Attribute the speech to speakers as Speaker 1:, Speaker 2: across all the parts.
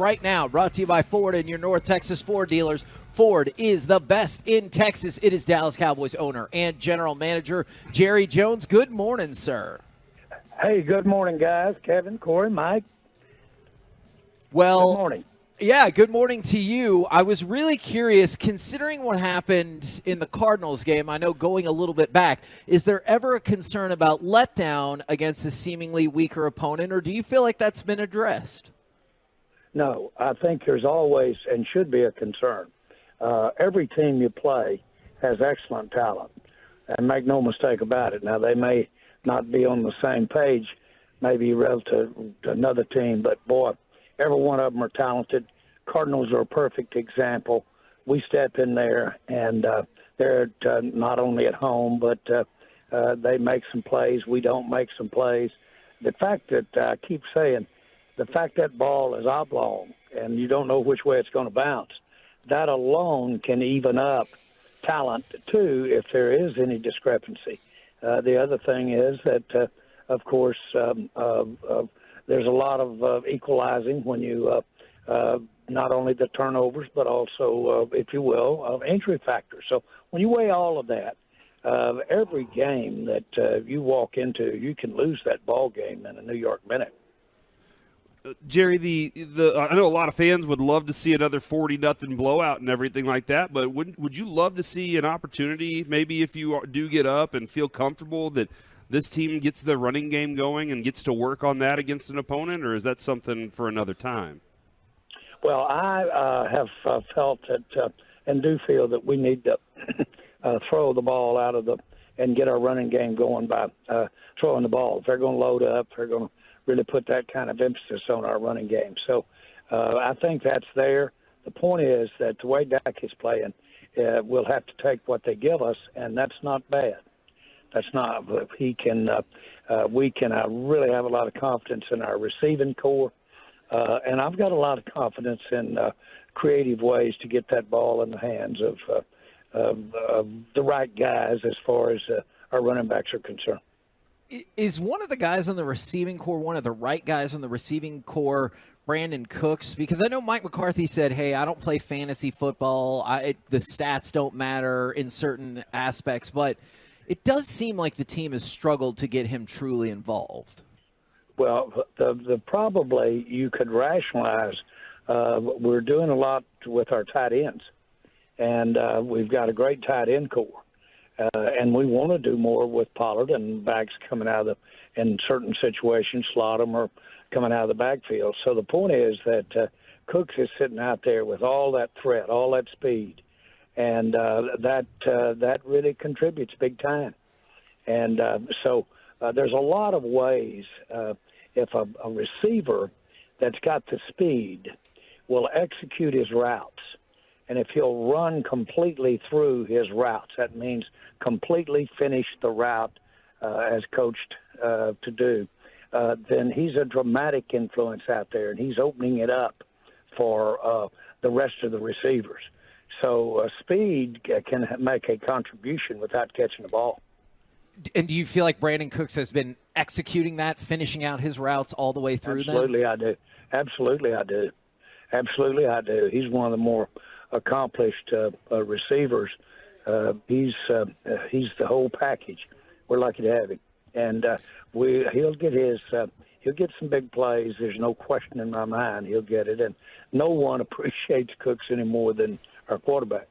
Speaker 1: Right now, brought to you by Ford and your North Texas Ford dealers. Ford is the best in Texas. It is Dallas Cowboys owner and general manager Jerry Jones. Good morning, sir.
Speaker 2: Hey, good morning, guys. Kevin, Corey, Mike.
Speaker 1: Well,
Speaker 2: good morning.
Speaker 1: Yeah, good morning to you. I was really curious, considering what happened in the Cardinals game, I know going a little bit back, is there ever a concern about letdown against a seemingly weaker opponent, or do you feel like that's been addressed?
Speaker 2: No, I think there's always and should be a concern. Every team you play has excellent talent, and make no mistake about it. Now, they may not be on the same page, maybe relative to another team, but, boy, every one of them are talented. Cardinals are a perfect example. We step in there, and they're not only at home, but they make some plays. We don't make some plays. The fact that I keep saying, the fact that ball is oblong and you don't know which way it's going to bounce, that alone can even up talent, too, if there is any discrepancy. The other thing is that, of course, there's a lot of equalizing when you not only the turnovers, but also, if you will, injury factors. So when you weigh all of that, every game that you walk into, you can lose that ball game in a New York minute.
Speaker 3: Jerry, I know a lot of fans would love to see another 40-0 blowout and everything like that, but would you love to see an opportunity, maybe if you do get up and feel comfortable, that this team gets the running game going and gets to work on that against an opponent, or is that something for another time?
Speaker 2: Well, I have felt that and do feel that we need to throw the ball out of and get our running game going by throwing the ball. If they're going to load up, they're going to really put that kind of emphasis on our running game. So I think that's there. The point is that the way Dak is playing, we'll have to take what they give us, and that's not bad. That's not. He can. We can. I really have a lot of confidence in our receiving core, and I've got a lot of confidence in creative ways to get that ball in the hands of the right guys as far as our running backs are concerned.
Speaker 1: Is one of the guys on the receiving core, one of the right guys on the receiving core, Brandon Cooks? Because I know Mike McCarthy said, hey, I don't play fantasy football. The stats don't matter in certain aspects, but it does seem like the team has struggled to get him truly involved.
Speaker 2: Well, the probably you could rationalize we're doing a lot with our tight ends, and we've got a great tight end core. And we want to do more with Pollard and backs coming out of in certain situations, slot them or coming out of the backfield. So the point is that Cooks is sitting out there with all that threat, all that speed, and that really contributes big time. And so there's a lot of ways if a receiver that's got the speed will execute his routes. And if he'll run completely through his routes, that means completely finish the route as coached to do, then he's a dramatic influence out there, and he's opening it up for the rest of the receivers. So speed can make a contribution without catching the ball.
Speaker 1: And do you feel like Brandon Cooks has been executing that, finishing out his routes all the way through?
Speaker 2: Absolutely, I do. Absolutely, I do. Absolutely, I do. He's one of the more accomplished receivers. He's the whole package. We're lucky to have him, and he'll get some big plays. There's no question in my mind he'll get it, and no one appreciates Cooks any more than our quarterback.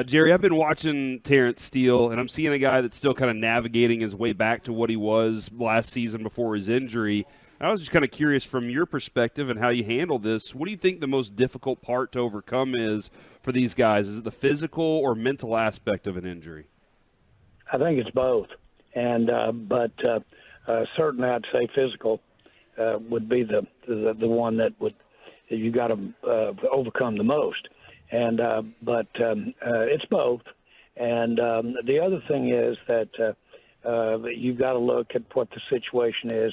Speaker 3: Jerry, I've been watching Terence Steele, and I'm seeing a guy that's still kind of navigating his way back to what he was last season before his injury. I was just kind of curious from your perspective and how you handle this. What do you think the most difficult part to overcome is for these guys? Is it the physical or mental aspect of an injury?
Speaker 2: I think it's both, and but certainly I'd say physical would be the one that you got to overcome the most, and but it's both. And the other thing is that you've got to look at what the situation is.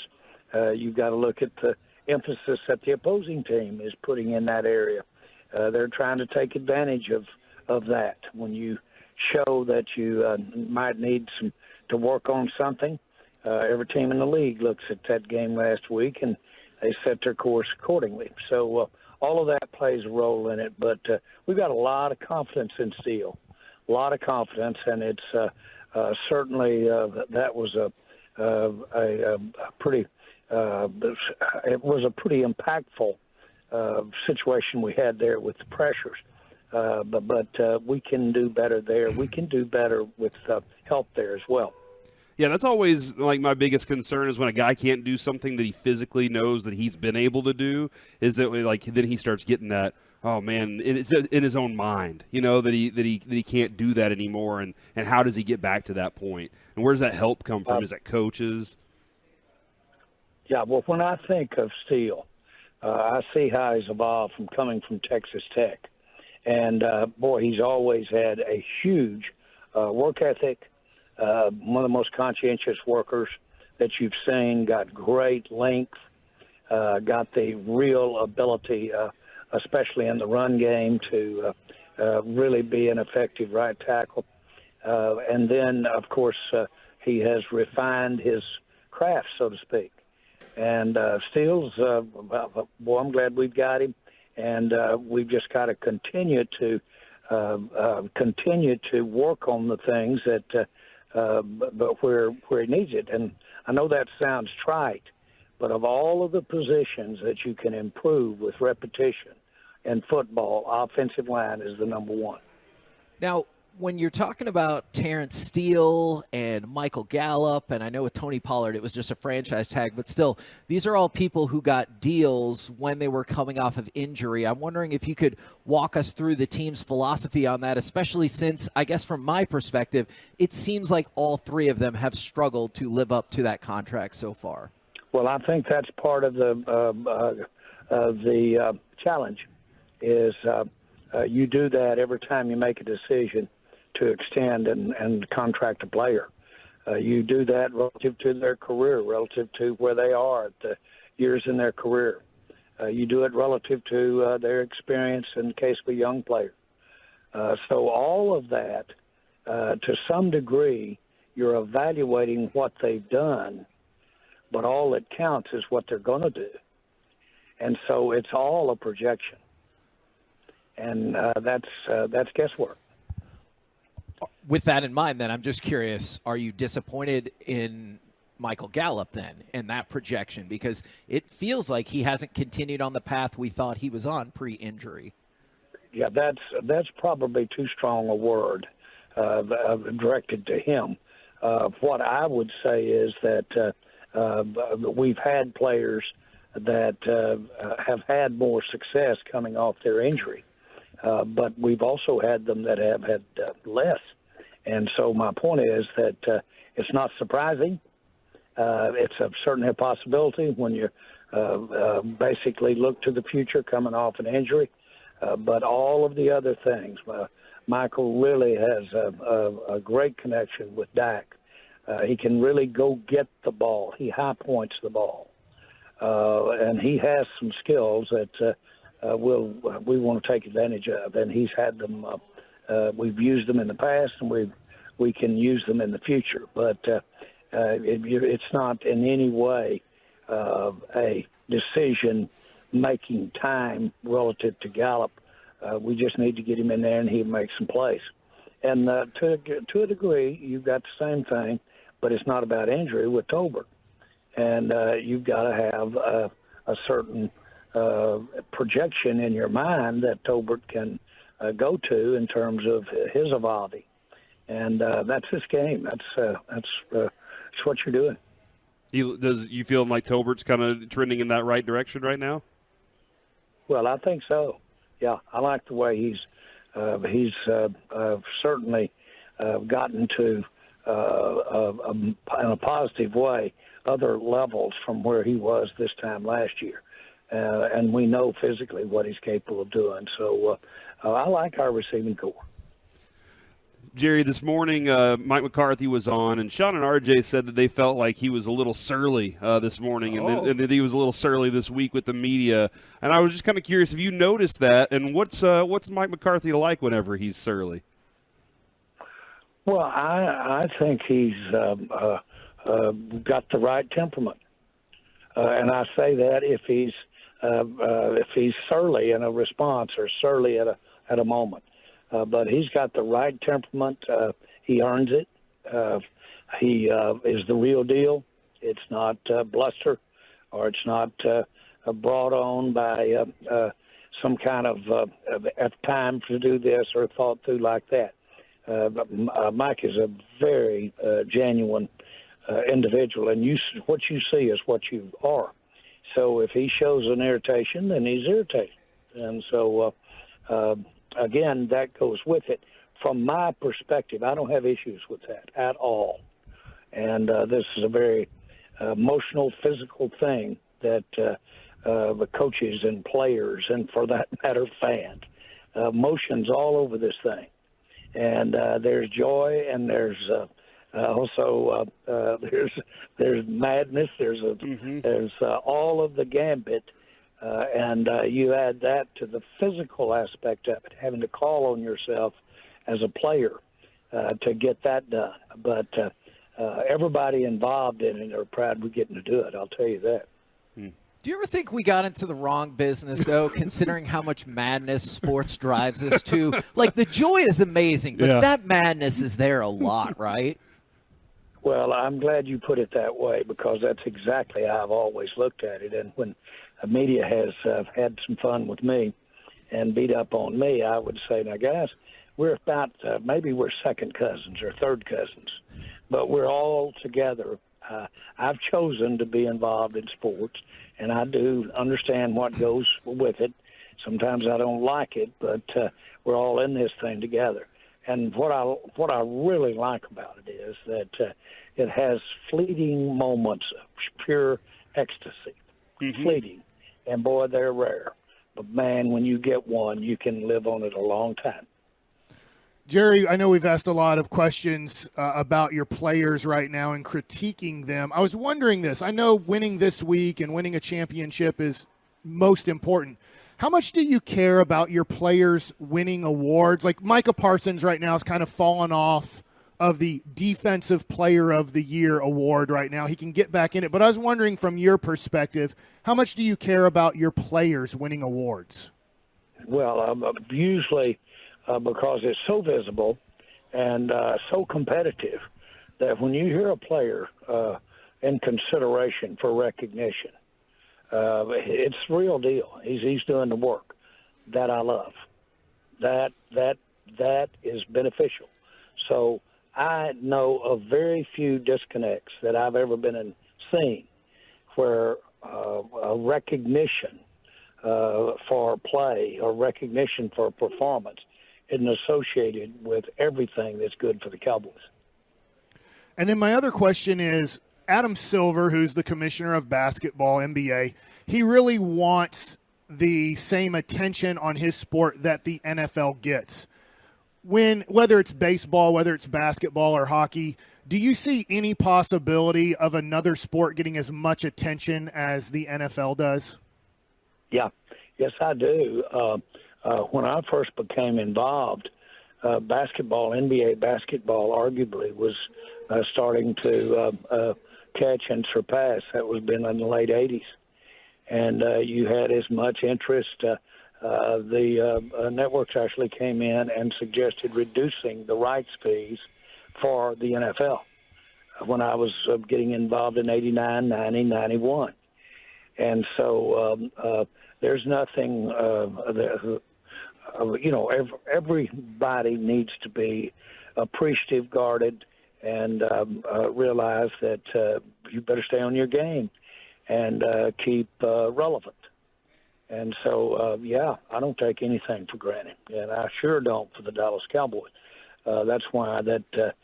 Speaker 2: You've got to look at the emphasis that the opposing team is putting in that area. They're trying to take advantage of that. When you show that you might need to work on something, every team in the league looks at that game last week and they set their course accordingly. So all of that plays a role in it. But we've got a lot of confidence in Steele, a lot of confidence, and it's certainly that was a pretty it was a pretty impactful situation we had there with the pressures. But we can do better there. We can do better with help there as well.
Speaker 3: Yeah, that's always like my biggest concern is when a guy can't do something that he physically knows that he's been able to do. Is that like then he starts getting that, oh man, it's in his own mind, that he can't do that anymore, and how does he get back to that point? And where does that help come from? Is that coaches?
Speaker 2: Yeah, well, when I think of Steele, I see how he's evolved from coming from Texas Tech. And, boy, he's always had a huge work ethic, one of the most conscientious workers that you've seen, got great length, got the real ability, especially in the run game, to really be an effective right tackle. And then, of course, he has refined his craft, so to speak. And Steele's, boy, I'm glad we've got him. And we've just got to continue to work on the things that, but where he needs it. And I know that sounds trite, but of all of the positions that you can improve with repetition in football, offensive line is the number one.
Speaker 1: Now, when you're talking about Terence Steele and Michael Gallup, and I know with Tony Pollard it was just a franchise tag, but still, these are all people who got deals when they were coming off of injury. I'm wondering if you could walk us through the team's philosophy on that, especially since, I guess from my perspective, it seems like all three of them have struggled to live up to that contract so far.
Speaker 2: Well, I think that's part of the challenge is you do that every time you make a decision to extend and contract a player. You do that relative to their career, relative to where they are at the years in their career. You do it relative to their experience in the case of a young player. So all of that, to some degree, you're evaluating what they've done, but all that counts is what they're going to do. And so it's all a projection. And that's guesswork.
Speaker 1: With that in mind, then, I'm just curious, are you disappointed in Michael Gallup, then, and that projection? Because it feels like he hasn't continued on the path we thought he was on pre-injury.
Speaker 2: Yeah, that's probably too strong a word directed to him. What I would say is that we've had players that have had more success coming off their injury. But we've also had them that have had less. And so my point is that it's not surprising. It's certainly a possibility when you basically look to the future coming off an injury. But all of the other things, Michael really has a great connection with Dak. He can really go get the ball. He high points the ball. And he has some skills that we want to take advantage of, and he's had them. We've used them in the past, and we can use them in the future. But it's not in any way a decision-making time relative to Gallup. We just need to get him in there, and he'll make some plays. And to a degree, you've got the same thing, but it's not about injury with Tolbert. And you've got to have a certain projection in your mind that Tolbert can go to in terms of his evolving, and that's his game. That's what you're doing.
Speaker 3: You feel like Tolbert's kind of trending in that right direction right now?
Speaker 2: Well, I think so. Yeah, I like the way he's certainly gotten to in a positive way other levels from where he was this time last year. And we know physically what he's capable of doing. So I like our receiving corps.
Speaker 3: Jerry, this morning Mike McCarthy was on, and Sean and RJ said that they felt like he was a little surly this morning, and that he was a little surly this week with the media. And I was just kind of curious if you noticed that, and what's Mike McCarthy like whenever he's surly?
Speaker 2: Well, I think he's got the right temperament. And I say that if he's surly in a response or surly at a moment. But he's got the right temperament. He earns it. He is the real deal. It's not bluster, or it's not brought on by some kind of time to do this or thought through like that. Mike is a very genuine individual, and what you see is what you are. So if he shows an irritation, then he's irritated. And so, again, that goes with it. From my perspective, I don't have issues with that at all. And this is a very emotional, physical thing that the coaches and players, and for that matter, fans, emotions all over this thing. And there's joy, and there's also there's madness. There's all of the gambit, and you add that to the physical aspect of it, having to call on yourself as a player to get that done. But everybody involved in it are proud we're getting to do it. I'll tell you that.
Speaker 1: Do you ever think we got into the wrong business, though, considering how much madness sports drives us to? Like, the joy is amazing, but that madness is there a lot, right?
Speaker 2: Well, I'm glad you put it that way, because that's exactly how I've always looked at it. And when the media has had some fun with me and beat up on me, I would say, now, guys, we're about maybe we're second cousins or third cousins, but we're all together. I've chosen to be involved in sports, and I do understand what goes with it. Sometimes I don't like it, but we're all in this thing together. And what I really like about it is that it has fleeting moments of pure ecstasy, fleeting, and boy, they're rare. But man, when you get one, you can live on it a long time.
Speaker 4: Jerry, I know we've asked a lot of questions about your players right now and critiquing them. I was wondering this. I know winning this week and winning a championship is most important. How much do you care about your players winning awards? Like Micah Parsons right now is kind of fallen off of the Defensive Player of the Year award right now. He can get back in it. But I was wondering from your perspective, how much do you care about your players winning awards?
Speaker 2: Well, usually because it's so visible and so competitive that when you hear a player in consideration for recognition, it's the real deal. He's doing the work that I love. That is beneficial. So I know of very few disconnects that I've ever been seen where a recognition for play or recognition for performance isn't associated with everything that's good for the Cowboys.
Speaker 4: And then my other question is, Adam Silver, who's the commissioner of basketball, NBA, he really wants the same attention on his sport that the NFL gets. Whether it's baseball, whether it's basketball or hockey, do you see any possibility of another sport getting as much attention as the NFL does?
Speaker 2: Yeah, yes, I do. When I first became involved, basketball, NBA basketball, arguably was starting to catch and surpass. That was been in the late 80s. And you had as much interest. The networks actually came in and suggested reducing the rights fees for the NFL when I was getting involved in 89, 90, 91. And so there's nothing everybody needs to be appreciative, guarded, and realize that you better stay on your game and keep relevant. And so, I don't take anything for granted, and I sure don't for the Dallas Cowboys. That's why that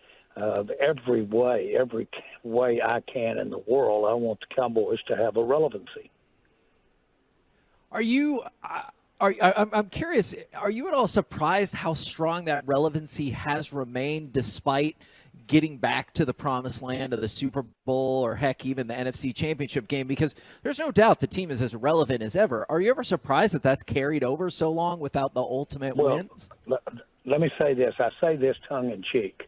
Speaker 2: every way I can in the world, I want the Cowboys to have a relevancy.
Speaker 1: I'm curious, are you at all surprised how strong that relevancy has remained despite getting back to the promised land of the Super Bowl or, heck, even the NFC Championship game? Because there's no doubt the team is as relevant as ever. Are you ever surprised that that's carried over so long without the ultimate wins?
Speaker 2: Let me say this. I say this tongue-in-cheek,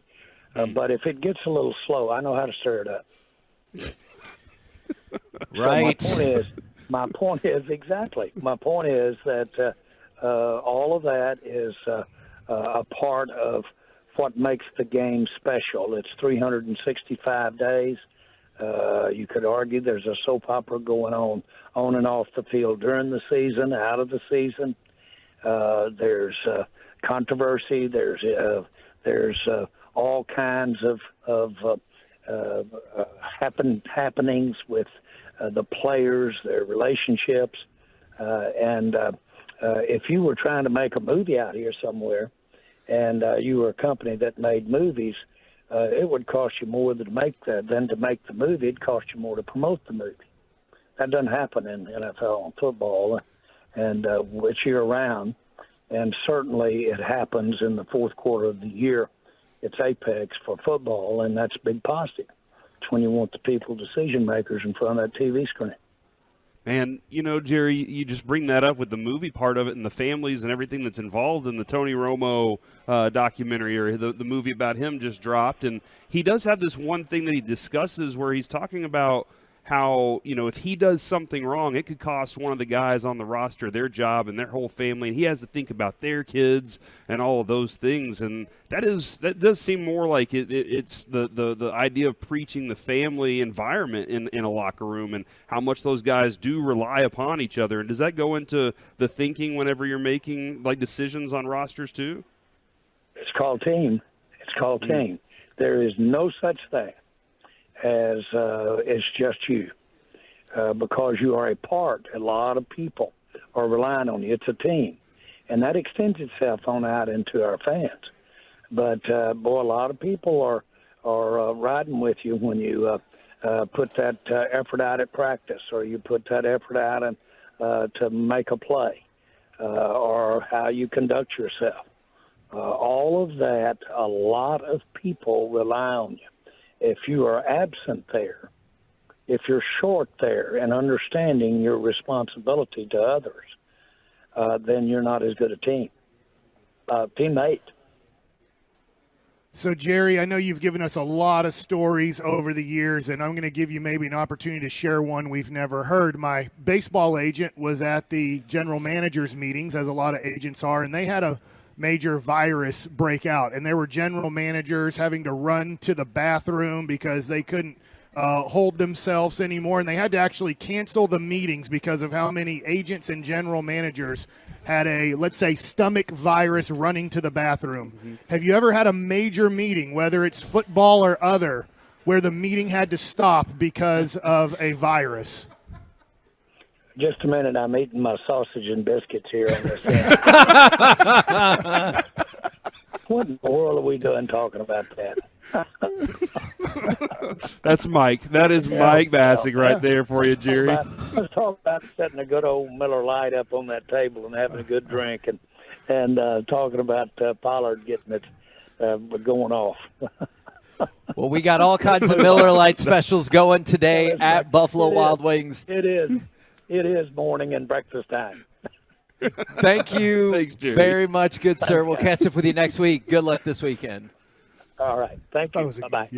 Speaker 2: but if it gets a little slow, I know how to stir it up.
Speaker 1: Right.
Speaker 2: So my point is exactly. My point is that all of that is a part of what makes the game special. It's 365 days. You could argue there's a soap opera going on and off the field during the season, out of the season. There's controversy. There's all kinds of happenings with the players, their relationships, and if you were trying to make a movie out here somewhere, and you were a company that made movies, it would cost you more than to make the movie. It'd cost you more to promote the movie. That doesn't happen in NFL and football, and it's year round. And certainly it happens in the fourth quarter of the year. It's apex for football, and that's a big positive. It's when you want the people, decision makers, in front of that TV screen.
Speaker 3: Man, Jerry, you just bring that up with the movie part of it and the families and everything that's involved in the Tony Romo documentary, or the movie about him just dropped. And he does have this one thing that he discusses where he's talking about how, if he does something wrong, it could cost one of the guys on the roster their job and their whole family, and he has to think about their kids and all of those things. And that does seem more like it's the idea of preaching the family environment in a locker room and how much those guys do rely upon each other. And does that go into the thinking whenever you're making decisions on rosters too?
Speaker 2: It's called team. Team. There is no such thing as it's just you, because you are a part. A lot of people are relying on you. It's a team, and that extends itself on out into our fans. But boy, a lot of people are riding with you when you put that effort out at practice, or you put that effort out to make a play, or how you conduct yourself. All of that, a lot of people rely on you. If you are absent there, if you're short there and understanding your responsibility to others, then you're not as good a teammate.
Speaker 4: So, Jerry, I know you've given us a lot of stories over the years, and I'm going to give you maybe an opportunity to share one we've never heard. My baseball agent was at the general managers meetings, as a lot of agents are, and they had a major virus breakout, and there were general managers having to run to the bathroom because they couldn't hold themselves anymore, and they had to actually cancel the meetings because of how many agents and general managers had a, let's say, stomach virus running to the bathroom. Mm-hmm. Have you ever had a major meeting, whether it's football or other, where the meeting had to stop because of a virus?
Speaker 2: Just a minute, I'm eating my sausage and biscuits here on this. What in the world are we doing talking about that?
Speaker 3: That's Mike. That is Mike Bassick right there for you, Jerry.
Speaker 2: Let's talk about setting a good old Miller Lite up on that table and having a good drink, and talking about Pollard getting it going off.
Speaker 1: Well, we got all kinds of Miller Lite specials going today at Buffalo Wild Wings.
Speaker 2: It is morning and breakfast time.
Speaker 1: Thank you
Speaker 3: Thanks, Jerry.
Speaker 1: very much, good sir. We'll catch up with you next week. Good luck this weekend.
Speaker 2: All right. Thank you. Bye-bye.